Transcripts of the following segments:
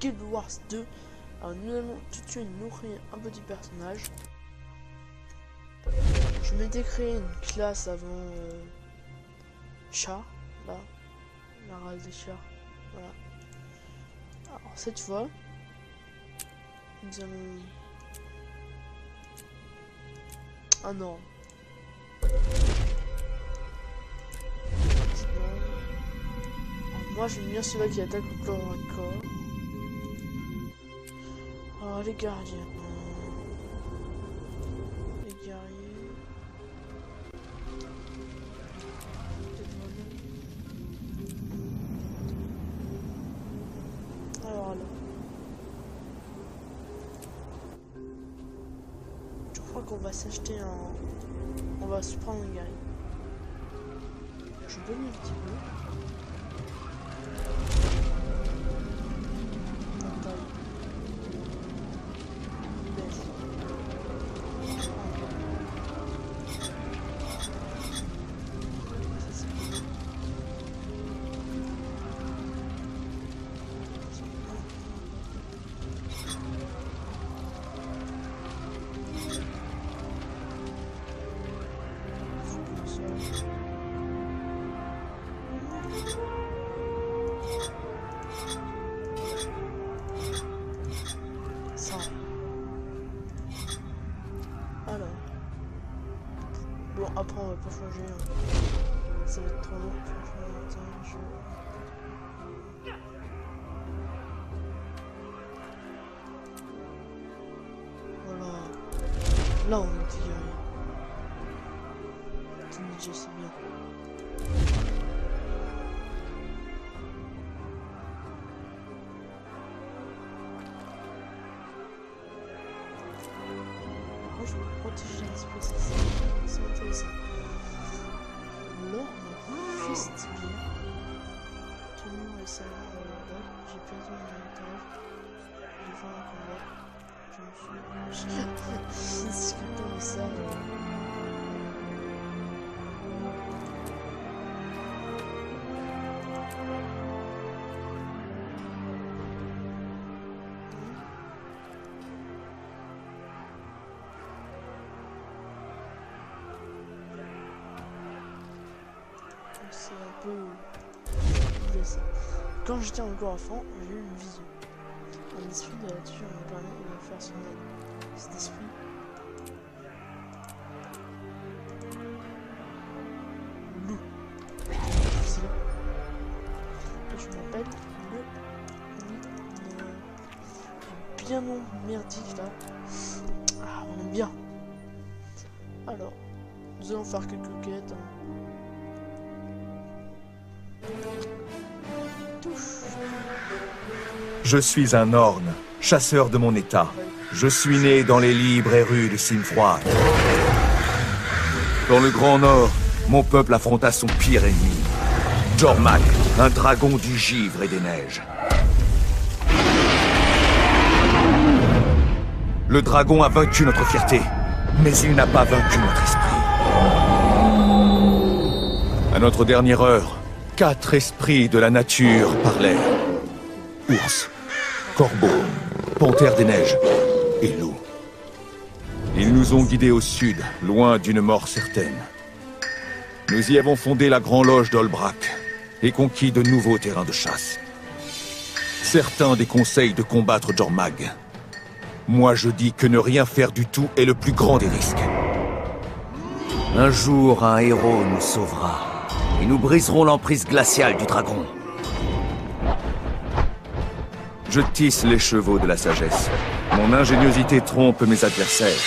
Guild Wars 2. Alors nous allons tout de suite nous créer un petit personnage. Je m'étais créé une classe avant chat, là, la race des chats, voilà. Alors cette fois, nous allons... Ah non. Moi j'aime bien celui-là qui attaque au corps à corps. Oh les gardiens. Les guerriers. Alors. Je crois qu'on va s'acheter un... On va se prendre un guerrier. Je donne un petit peu. Alors. Bon, après on va pas changer. Hein. Ça va être trop long. Voilà. Là on est tiré. Déjà c'est bien. Je vais protéger l'espèce, c'est intéressant. L'or me fiste bien. Tout le monde est salé dans le bol. J'ai perdu mon héritage. J'ai fait un combat. Je me suis discuté de ça. C'est un peu... Quand j'étais encore enfant, j'ai eu une vision. Un esprit de la nature me permet de faire son aide. Cet esprit... Loup. C'est là. Et je m'appelle le... Bien nom merdique là. Ah, on aime bien. Alors, nous allons faire quelques quêtes. Hein. Je suis un Orne, chasseur de mon état. Je suis né dans les libres et rudes Sinfroid. Dans le Grand Nord, mon peuple affronta son pire ennemi, Jormak, un dragon du givre et des neiges. Le dragon a vaincu notre fierté, mais il n'a pas vaincu notre esprit. À notre dernière heure, 4 esprits de la nature parlèrent. Ours, corbeau, panthère des neiges et loup. Ils nous ont guidés au sud, loin d'une mort certaine. Nous y avons fondé la Grande Loge d'Olbrak et conquis de nouveaux terrains de chasse. Certains déconseillent de combattre Jormag. Moi je dis que ne rien faire du tout est le plus grand des risques. Un jour, un héros nous sauvera. Et nous briserons l'emprise glaciale du dragon. Je tisse les chevaux de la sagesse. Mon ingéniosité trompe mes adversaires.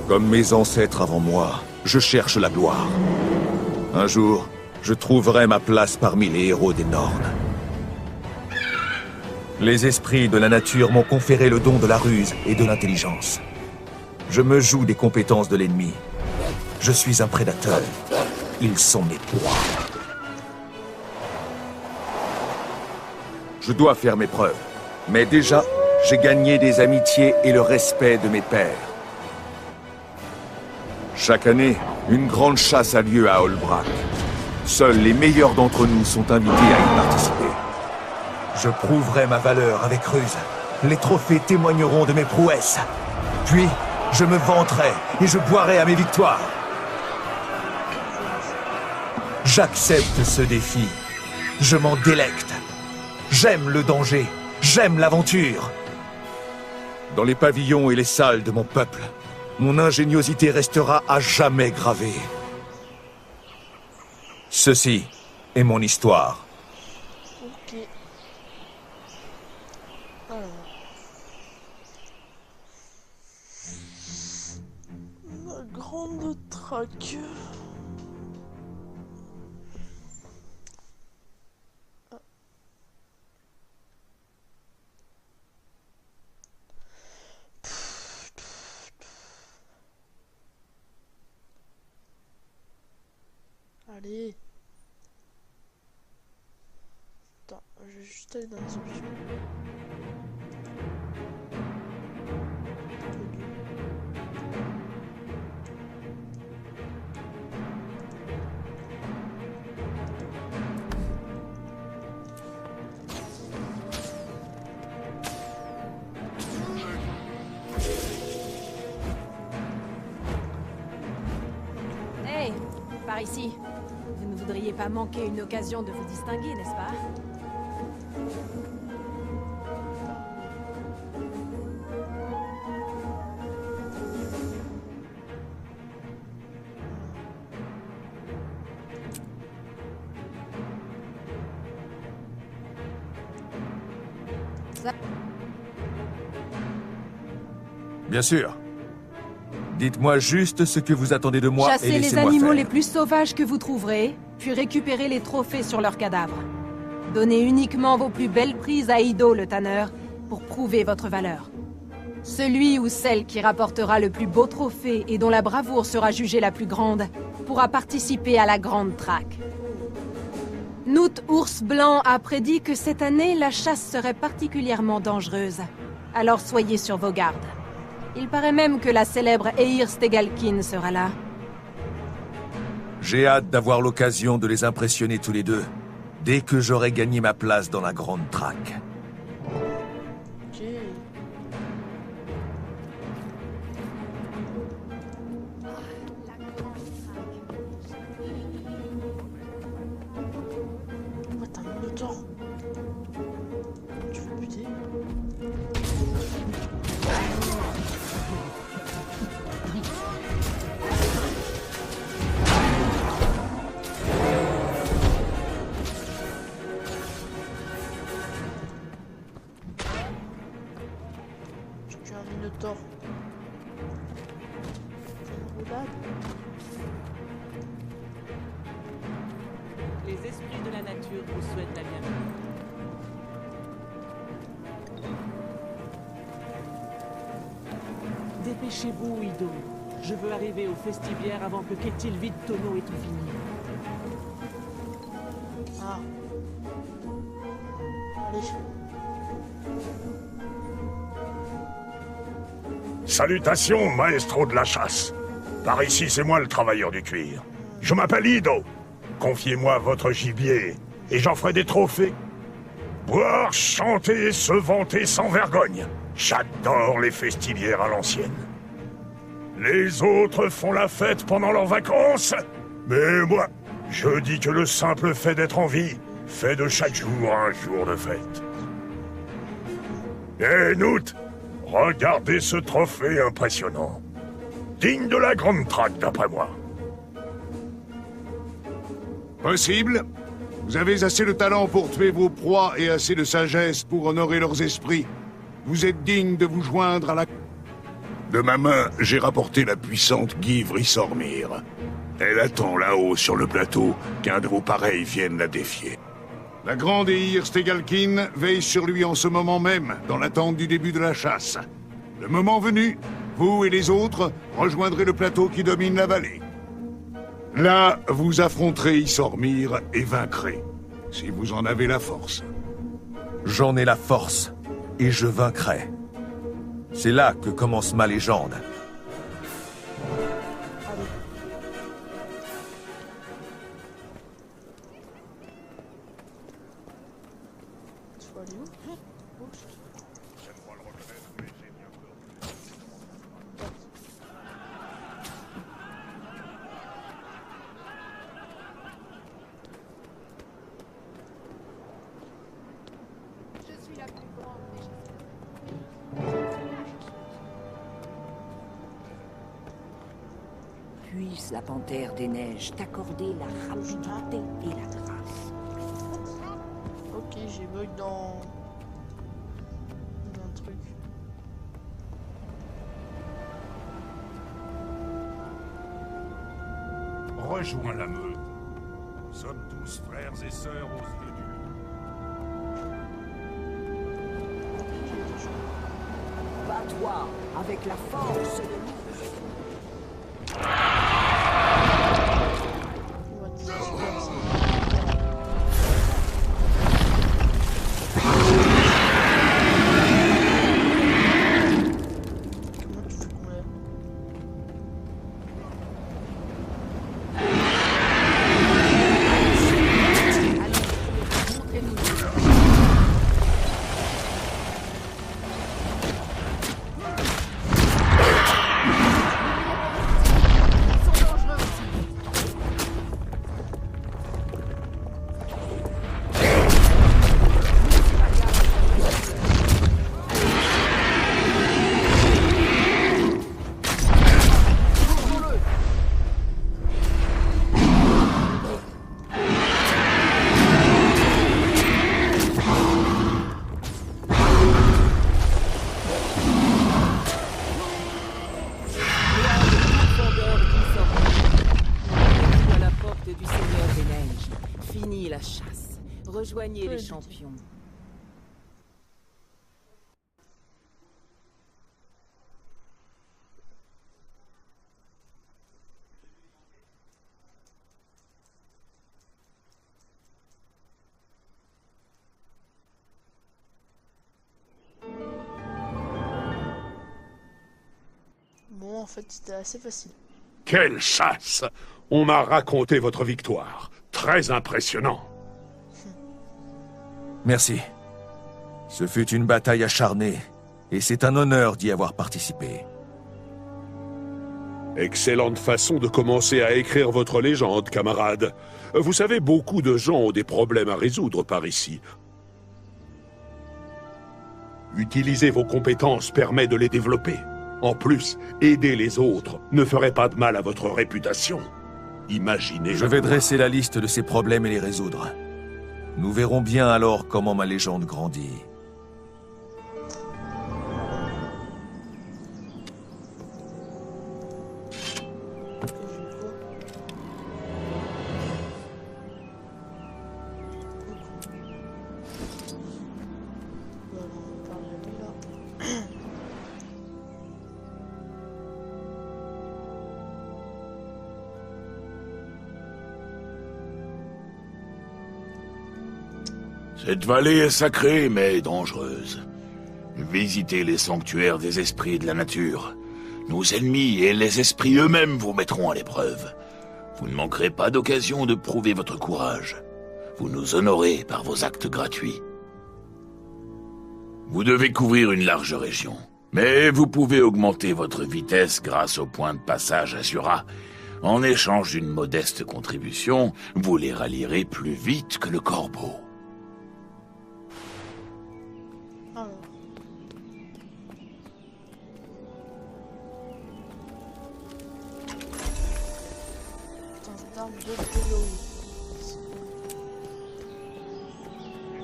Comme mes ancêtres avant moi, je cherche la gloire. Un jour, je trouverai ma place parmi les héros des Nornes. Les esprits de la nature m'ont conféré le don de la ruse et de l'intelligence. Je me joue des compétences de l'ennemi. Je suis un prédateur. Ils sont mes proies. Je dois faire mes preuves. Mais déjà, j'ai gagné des amitiés et le respect de mes pairs. Chaque année, une grande chasse a lieu à Olbrak. Seuls les meilleurs d'entre nous sont invités à y participer. Je prouverai ma valeur avec ruse. Les trophées témoigneront de mes prouesses. Puis, je me vanterai et je boirai à mes victoires. J'accepte ce défi. Je m'en délecte. J'aime le danger. J'aime l'aventure. Dans les pavillons et les salles de mon peuple, mon ingéniosité restera à jamais gravée. Ceci est mon histoire. Ok. Alors. La grande traque. Allez. Attends, je vais juste aller dans les options. Hey, par ici. Vous ne voudriez pas manquer une occasion de vous distinguer, n'est-ce pas? Bien sûr. Dites-moi juste ce que vous attendez de moi et Chassez les laissez-moi animaux faire. les plus sauvages que vous trouverez, puis récupérez les trophées sur leurs cadavres. Donnez uniquement vos plus belles prises à Ido le tanneur pour prouver votre valeur. Celui ou celle qui rapportera le plus beau trophée et dont la bravoure sera jugée la plus grande pourra participer à la grande traque. Nout Ours Blanc a prédit que cette année, la chasse serait particulièrement dangereuse. Alors soyez sur vos gardes. Il paraît même que la célèbre Eir Stegalkin sera là. J'ai hâte d'avoir l'occasion de les impressionner tous les deux, dès que j'aurai gagné ma place dans la grande traque. Ok. Oh, t'as un minotaure. Tu veux le buter? Je tue un minotaure. C'est une roulade. Les esprits de la nature vous souhaitent la bienvenue. Dépêchez-vous, Ido. Je veux arriver au festivière avant que Ketil vide tonneau ait tout fini. Ah. Allez. Salutations, maestro de la chasse. Par ici, c'est moi le travailleur du cuir. Je m'appelle Ido. Confiez-moi votre gibier, et j'en ferai des trophées. Boire, chanter, se vanter sans vergogne. J'adore les festivières à l'ancienne. Les autres font la fête pendant leurs vacances, mais moi, je dis que le simple fait d'être en vie fait de chaque jour un jour de fête. Et Nout, regardez ce trophée impressionnant. Digne de la grande traque, d'après moi. Possible. Vous avez assez de talent pour tuer vos proies et assez de sagesse pour honorer leurs esprits. Vous êtes digne de vous joindre à la... De ma main, j'ai rapporté la puissante Givre Isormir. Elle attend là-haut sur le plateau qu'un de vos pareils vienne la défier. La grande Eir Stegalkin veille sur lui en ce moment même, dans l'attente du début de la chasse. Le moment venu, vous et les autres rejoindrez le plateau qui domine la vallée. Là, vous affronterez Isormir et vaincrez, si vous en avez la force. J'en ai la force, et je vaincrai. C'est là que commence ma légende. Allez. puisse la panthère des neiges t'accorder la rapidité et la grâce. Ok, j'ai bug dans un truc. Rejoins la meute. Nous sommes tous frères et sœurs aux yeux du loup. Bats-toi avec la force de l'eau. On va te dire super, ça. Comment tu fais qu'on l'air? Rejoignez les champions. Bon, en fait, c'était assez facile. Quelle chasse! On m'a raconté votre victoire. Très impressionnant. Merci. Ce fut une bataille acharnée, et c'est un honneur d'y avoir participé. Excellente façon de commencer à écrire votre légende, camarade. Vous savez, beaucoup de gens ont des problèmes à résoudre par ici. Utiliser vos compétences permet de les développer. En plus, aider les autres ne ferait pas de mal à votre réputation. Imaginez... Je vais dresser la liste de ces problèmes et les résoudre. Nous verrons bien alors comment ma légende grandit. Cette vallée est sacrée, mais dangereuse. Visitez les sanctuaires des esprits de la nature. Nos ennemis et les esprits eux-mêmes vous mettront à l'épreuve. Vous ne manquerez pas d'occasion de prouver votre courage. Vous nous honorez par vos actes gratuits. Vous devez couvrir une large région, mais vous pouvez augmenter votre vitesse grâce au point de passage Azura. En échange d'une modeste contribution, vous les rallierez plus vite que le corbeau. Alors. Putain, d'armes de vélo.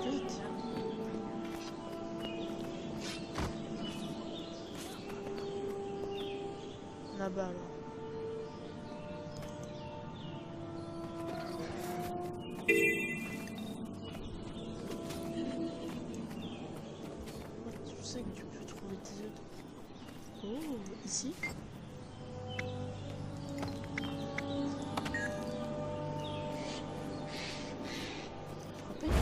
Vite. Là-bas, alors. Tu sais que tu peux trouver tes œufs. Oh, ici. Frapper.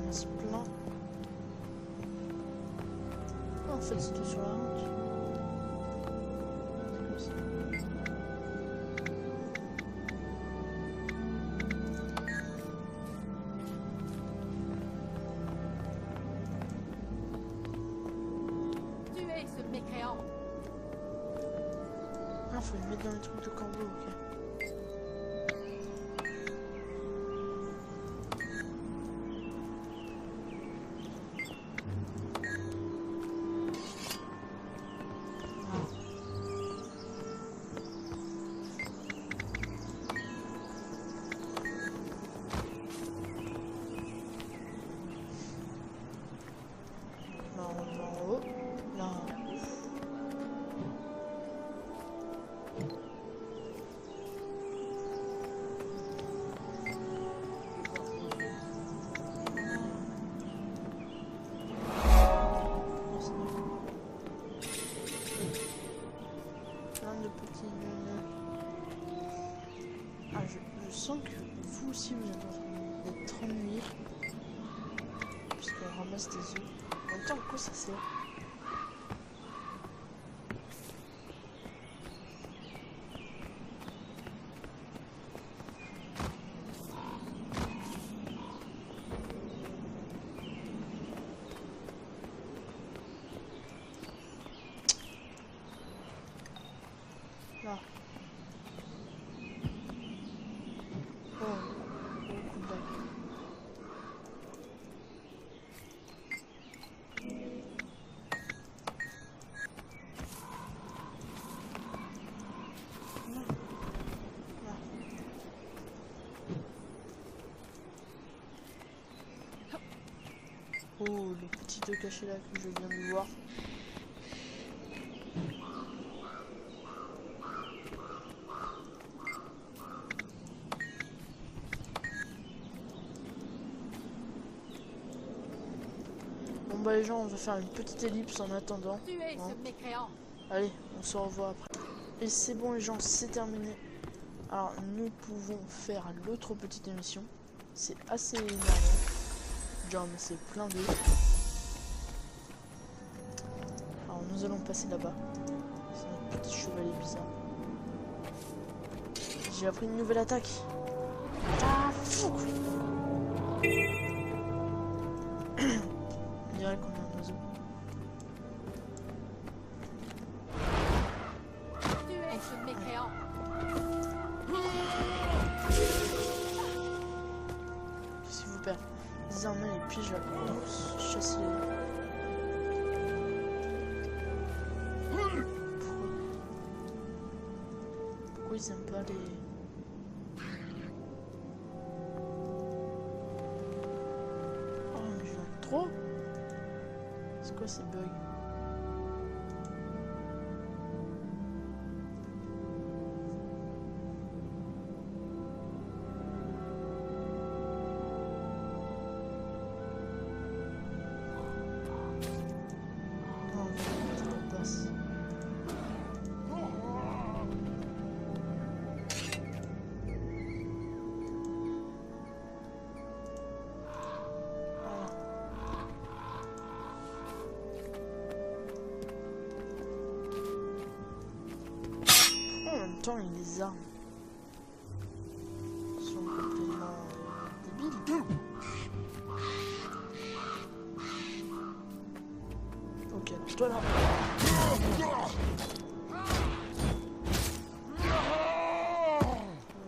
On se plaint. Ah, en fait, c'est tout sur la route. C'est comme ça. Tuez ce mécréant. Ah, faut le mettre dans les trucs de corbeau, ok. Là, on va en haut. Là, plein de petits nœuds. Ah, je sens que vous aussi vous êtes en train d'être ennuyés. Puisqu'on ramasse des œufs. En même temps, à quoi ça sert? Là. Oh, coup de balle. Là. Là. Oh, le petit œuf caché là que je viens de voir. Bon bah les gens, on va faire une petite ellipse en attendant. Tuez Hein. ce mécréant. Allez, on se revoit après. Et c'est bon les gens, c'est terminé. Alors nous pouvons faire l'autre petite émission. C'est assez énervant. Genre mais c'est plein d'œufs. Alors nous allons passer là-bas. C'est notre petit chevalier bizarre. J'ai appris une nouvelle attaque. Ah fou. On dirait qu'on a un oiseau. Tuez ce mécréant. S'il vous plaît, désormais les pièges donc chasser les... Pourquoi ils aiment pas les... Oh mais je viens de trop. C'est quoi ces bugs? Non, on va mettre la basse. En même temps, les armes sont complètement débiles. Ok, alors toi là.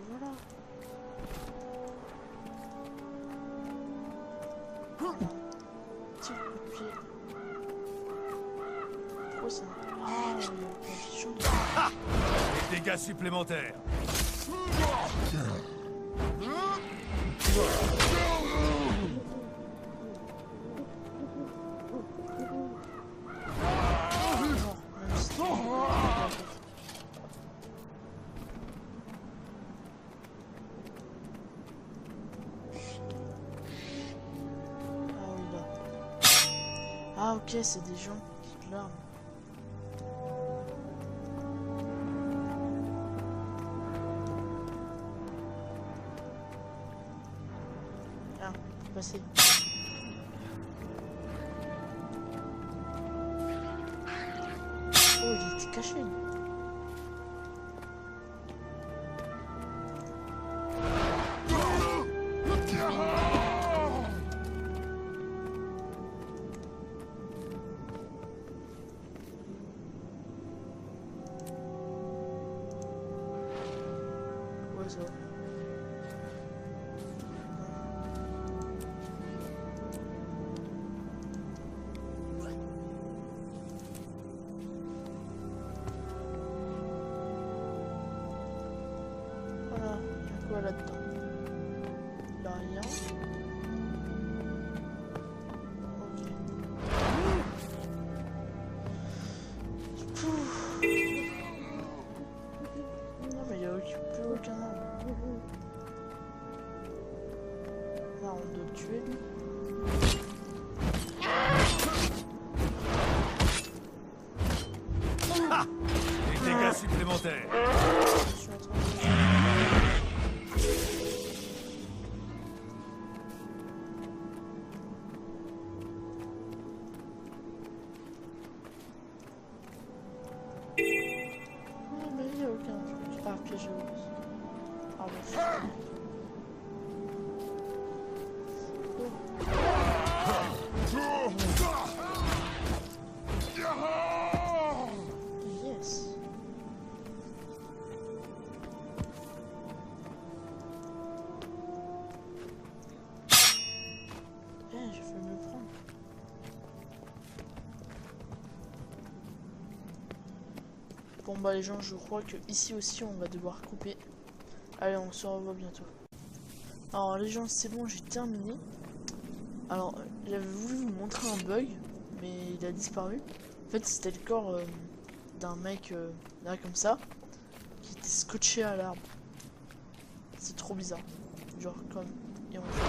Voilà. Petit coup de pied. Pourquoi ça? Ah, il y a un fichon de... Dégâts supplémentaires. Non, même si... Ah oui, là. Ah ok, c'est des gens qui de l'arme. Ah, faut passer. Oh, il était caché. Lui. Oiseau. Voilà, il y a quoi là-dedans? Il n'y a rien. Ok. Pouf. Non mais il n'y a plus aucun arbre. Là on doit le tuer lui. Des dégâts supplémentaires. Je suis en train de... Non mais il n'y a aucun truc. Ah, piège à ours. Ah bon. Yes. Eh, j'ai fait me prendre. Bon bah les gens, je crois que ici aussi on va devoir couper. Allez, on se revoit bientôt. Alors les gens, c'est bon, j'ai terminé. Alors, j'avais voulu vous montrer un bug, mais il a disparu. En fait, c'était le corps d'un mec là comme ça, qui était scotché à l'arbre. C'est trop bizarre. Genre comme... Et on fait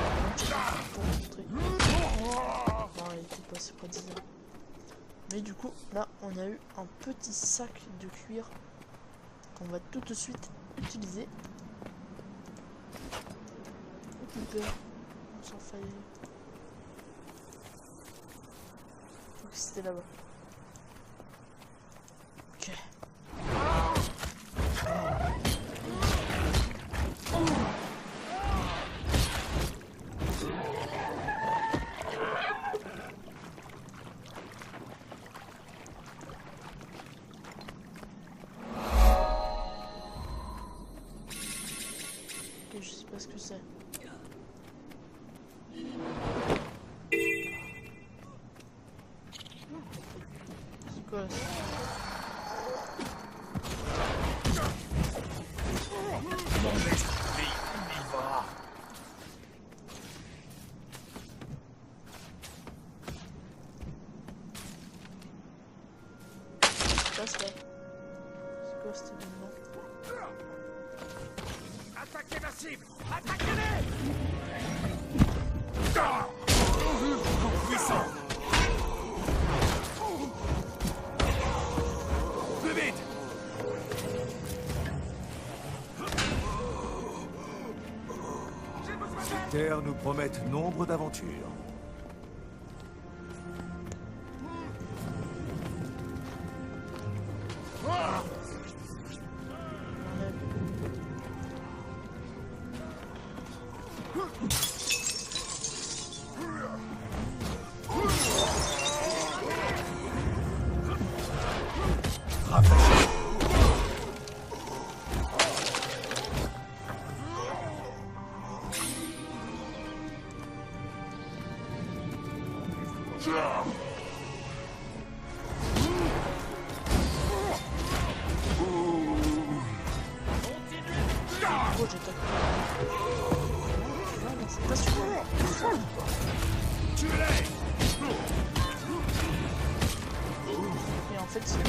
pour montrer. Non, il était pas, c'est pas bizarre. Mais du coup, là, on a eu un petit sac de cuir qu'on va tout de suite utiliser. On s'en fait... Je crois que c'était là-bas. Ok. Ok, je sais pas ce que c'est. C'est quoi ça? C'est quoi cet événement? Attaquez ma cible! Attaquez-les! Puissant! Plus vite! Ces terres nous promettent nombre d'aventures. Oh, j'ai tapé. Non, mais c'est pas sûr. Et en fait, c'est...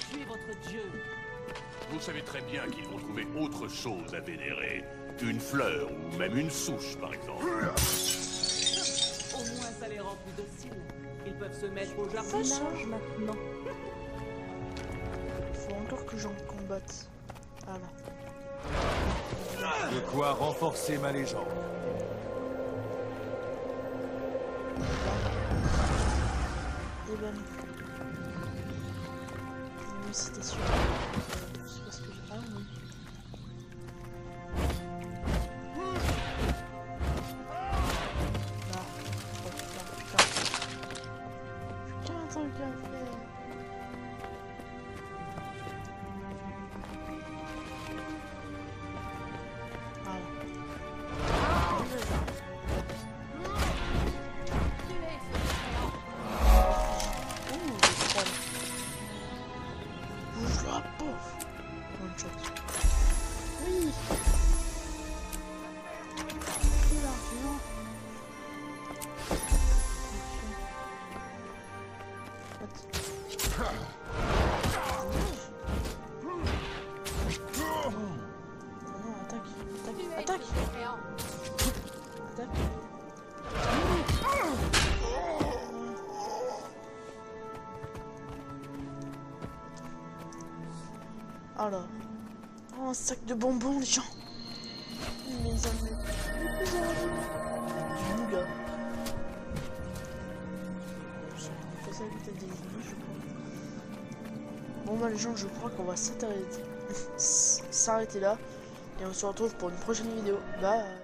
Tuez votre dieu. Vous savez très bien qu'ils vont trouver autre chose à vénérer. Une fleur ou même une souche, par exemple. Au moins ça les rend plus dociles. Ils peuvent se mettre au jardinage maintenant. Faut encore que j'en combatte. Voilà. De quoi renforcer ma légende. Et ben. Oui, c'était sûr. Je sais pas ce que j'ai. Ah oui. Là. Oh putain, putain. Putain, un truc à faire. Alors, oh, un sac de bonbons, les gens. Mes amis. Du gars. J'ai fait ça avec des ennemis, je crois. Bon bah les gens, je crois qu'on va s'arrêter là. Et on se retrouve pour une prochaine vidéo. Bye.